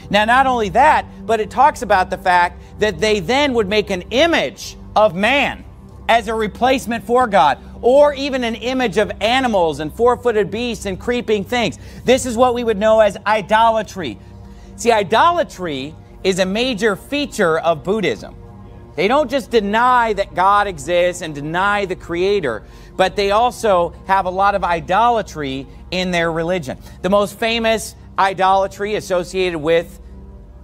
Now, not only that, but it talks about the fact that they then would make an image of man as a replacement for God, or even an image of animals and four-footed beasts and creeping things. This is what we would know as idolatry. See, idolatry is a major feature of Buddhism. They don't just deny that God exists and deny the Creator, but they also have a lot of idolatry in their religion. The most famous idolatry associated with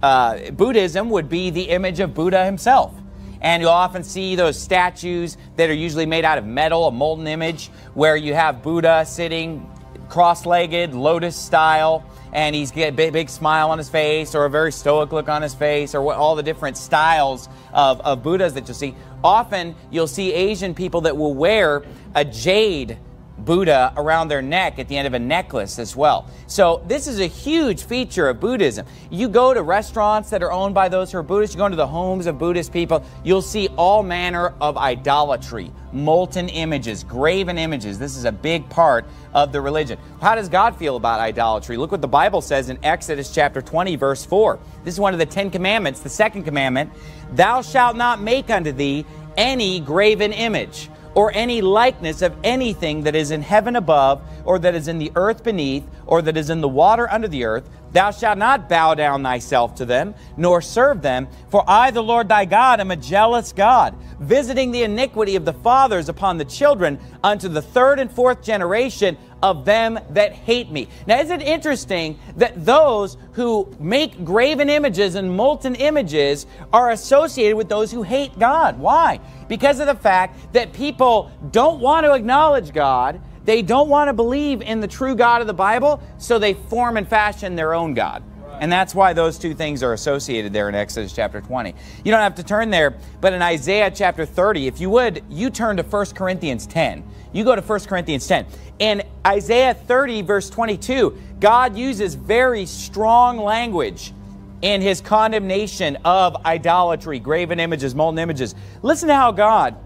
Buddhism would be the image of Buddha himself. And you'll often see those statues that are usually made out of metal, a molten image, where you have Buddha sitting cross-legged, lotus style, and he's got a big smile on his face, or a very stoic look on his face, or all the different styles of Buddhas that you'll see. Often you'll see Asian people that will wear a jade Buddha around their neck at the end of a necklace as well. So this is a huge feature of Buddhism. You go to restaurants that are owned by those who are Buddhists, you go into the homes of Buddhist people, you'll see all manner of idolatry, molten images, graven images. This is a big part of the religion. How does God feel about idolatry? Look what the Bible says in Exodus chapter 20, verse 4. This is one of the 10 commandments, the second commandment. Thou shalt not make unto thee any graven image, or any likeness of anything that is in heaven above, or that is in the earth beneath, or that is in the water under the earth. Thou shalt not bow down thyself to them, nor serve them. For I, the Lord thy God, am a jealous God, visiting the iniquity of the fathers upon the children, unto the third and fourth generation of them that hate me. Now, isn't it interesting that those who make graven images and molten images are associated with those who hate God? Why? Because of the fact that people don't want to acknowledge God. They don't want to believe in the true God of the Bible, so they form and fashion their own God. And that's why those two things are associated there in Exodus chapter 20. You don't have to turn there, but in Isaiah chapter 30, if you would, you turn to 1 Corinthians 10. You go to 1 Corinthians 10. In Isaiah 30, verse 22, God uses very strong language in His condemnation of idolatry, graven images, molten images. Listen to how God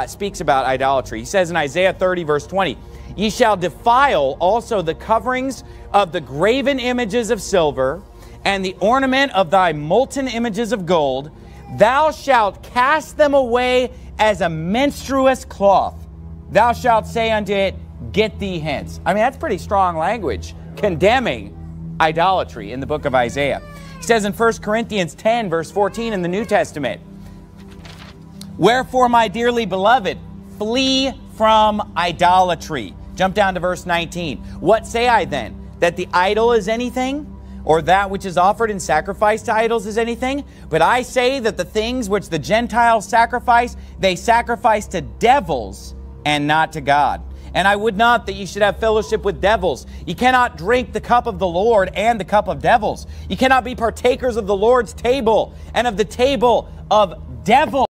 speaks about idolatry. He says in Isaiah 30, verse 20, Ye shall defile also the coverings of the graven images of silver, and the ornament of thy molten images of gold. Thou shalt cast them away as a menstruous cloth. Thou shalt say unto it, Get thee hence. I mean, that's pretty strong language condemning idolatry in the book of Isaiah. He says in 1 Corinthians 10, verse 14 in the New Testament, Wherefore, my dearly beloved, flee from idolatry. Jump down to verse 19. What say I then? That the idol is anything? Or that which is offered in sacrifice to idols is anything? But I say that the things which the Gentiles sacrifice, they sacrifice to devils and not to God. And I would not that you should have fellowship with devils. You cannot drink the cup of the Lord and the cup of devils. You cannot be partakers of the Lord's table and of the table of devils.